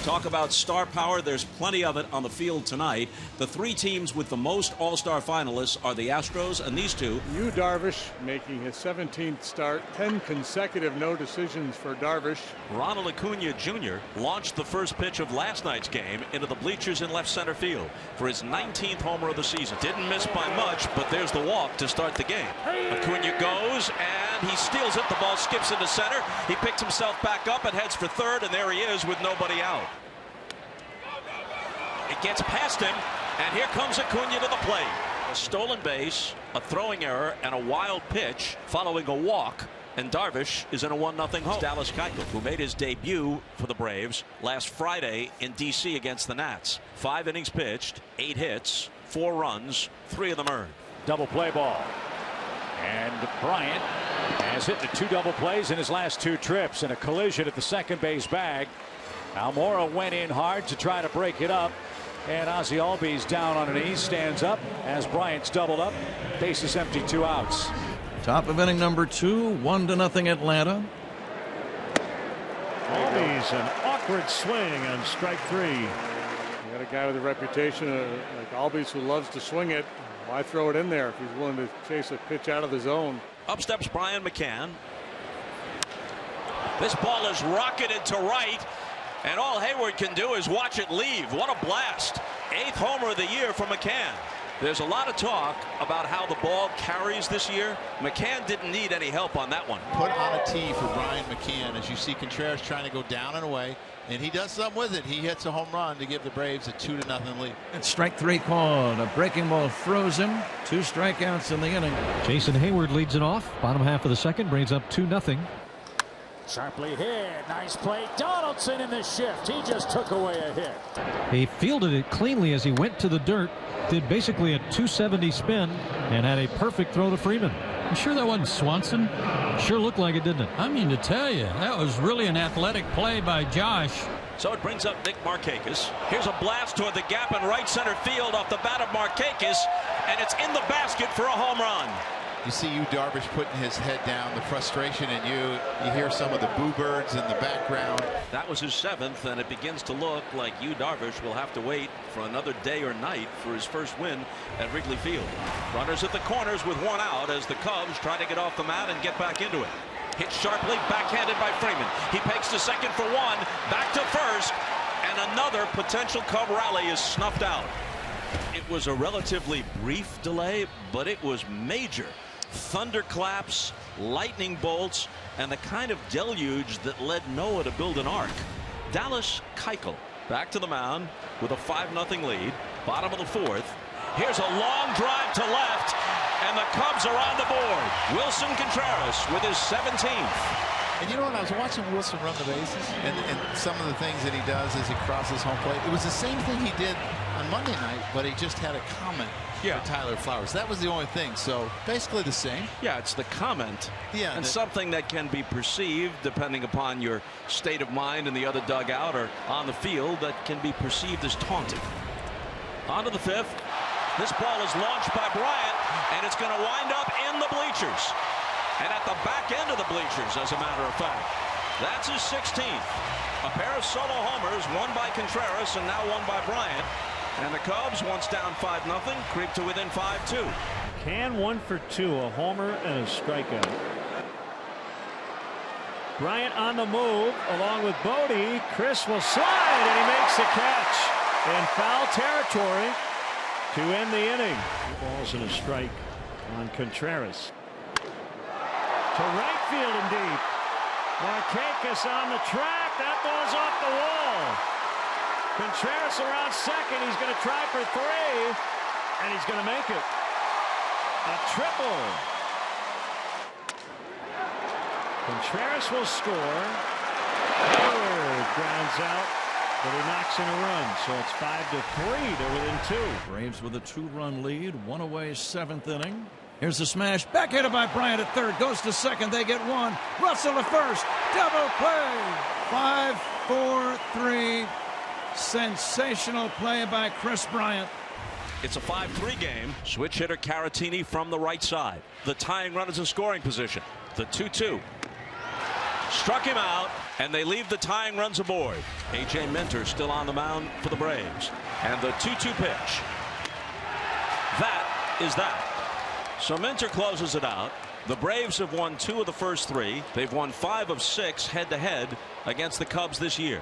Talk about star power. There's plenty of it on the field tonight. The three teams with the most all-star finalists are the Astros and these two. Yu Darvish making his 17th start, 10 consecutive no decisions for Darvish. Ronald Acuna Jr. launched the first pitch of last night's game into the bleachers in left center field for his 19th homer of the season. Didn't miss by much, but there's the walk to start the game. Acuna goes and he steals it. The ball skips into center. He picked himself back up and heads for third, and there he is with nobody out. It gets past him, and here comes Acuna to the plate. A stolen base, a throwing error, and a wild pitch following a walk, and Darvish is in a 1-0 home. Dallas Keuchel, who made his debut for the Braves last Friday in D.C. against the Nats. 5 innings pitched, 8 hits, 4 runs, 3 of them earned. Double play ball. And Bryant has hit the 2 double plays in his last 2 trips, and a collision at the second base bag. Almora went in hard to try to break it up, and Ozzie Albies down on an knee, stands up as Bryant's doubled up. Bases empty, 2 outs. Top of inning number 2, 1-0 Atlanta. Albies, an awkward swing on strike 3. You got a guy with a reputation like Albies who loves to swing it. Why throw it in there if he's willing to chase a pitch out of the zone? Up steps Brian McCann. This ball is rocketed to right, and all Hayward can do is watch it leave. What a blast. 8th homer of the year for McCann. There's a lot of talk about how the ball carries this year. McCann didn't need any help on that one. Put on a tee for Brian McCann as you see Contreras trying to go down and away, and he does something with it. He hits a home run to give the Braves a 2-0 lead. It's strike 3 called. A breaking ball froze him. 2 strikeouts in the inning. Jason Hayward leads it off. Bottom half of the second brings up 2-0. Sharply hit. Nice play. Donaldson in the shift. He just took away a hit. He fielded it cleanly as he went to the dirt. Did basically a 270 spin and had a perfect throw to Freeman. You sure that wasn't Swanson? Sure looked like it, didn't it? I mean to tell you, that was really an athletic play by Josh. So it brings up Nick Markakis. Here's a blast toward the gap in right center field off the bat of Markakis, and it's in the basket for a home run. You see Yu Darvish putting his head down, the frustration in you hear some of the boo birds in the background. That was his 7th, and it begins to look like Yu Darvish will have to wait for another day or night for his first win at Wrigley Field. Runners at the corners with 1 out as the Cubs try to get off the mat and get back into it. Hit sharply, backhanded by Freeman. He pegs to second for 1, back to first, and another potential Cub rally is snuffed out. It was a relatively brief delay, but it was major. Thunderclaps, lightning bolts, and the kind of deluge that led Noah to build an ark. Dallas Keuchel back to the mound with a 5-0 lead. Bottom of the 4th. Here's a long drive to left, and the Cubs are on the board. Wilson Contreras with his 17th. And you know what? I was watching Wilson run the bases, and some of the things that he does as he crosses home plate. It was the same thing he did on Monday night, but he just had a comment for Tyler Flowers. That was the only thing. So basically the same. Yeah, it's the comment. Yeah, and something that can be perceived depending upon your state of mind in the other dugout or on the field that can be perceived as taunting. On to the 5th. This ball is launched by Bryant, and it's going to wind up in the bleachers. And at the back end of the bleachers, as a matter of fact. That's his 16th. A pair of solo homers, one by Contreras and now one by Bryant. And the Cubs, once down 5-0, creep to within 5-2. Can 1 for 2, a homer and a strikeout. Bryant on the move along with Bodie. Chris will slide, and he makes the catch in foul territory to end the inning. 2 balls and a strike on Contreras. To right field and deep. Markakis on the track. That ball's off the wall. Contreras around second. He's going to try for 3, and he's going to make it. A triple. Contreras will score. Hayward grounds out, but he knocks in a run. So it's 5-3. They're within 2. Braves with a 2-run lead, 1 away, 7th inning. Here's the smash, backhanded by Bryant at third, goes to second, they get 1. Russell to first, double play. 5-4-3. Sensational play by Chris Bryant. It's a 5-3 game. Switch hitter Caratini from the right side. The tying run is in scoring position. The 2-2. Struck him out. And they leave the tying runs aboard. A.J. Minter still on the mound for the Braves. And the 2-2 pitch. That is that. So Minter closes it out. The Braves have won 2 of the first 3. They've won 5 of 6 head-to-head against the Cubs this year.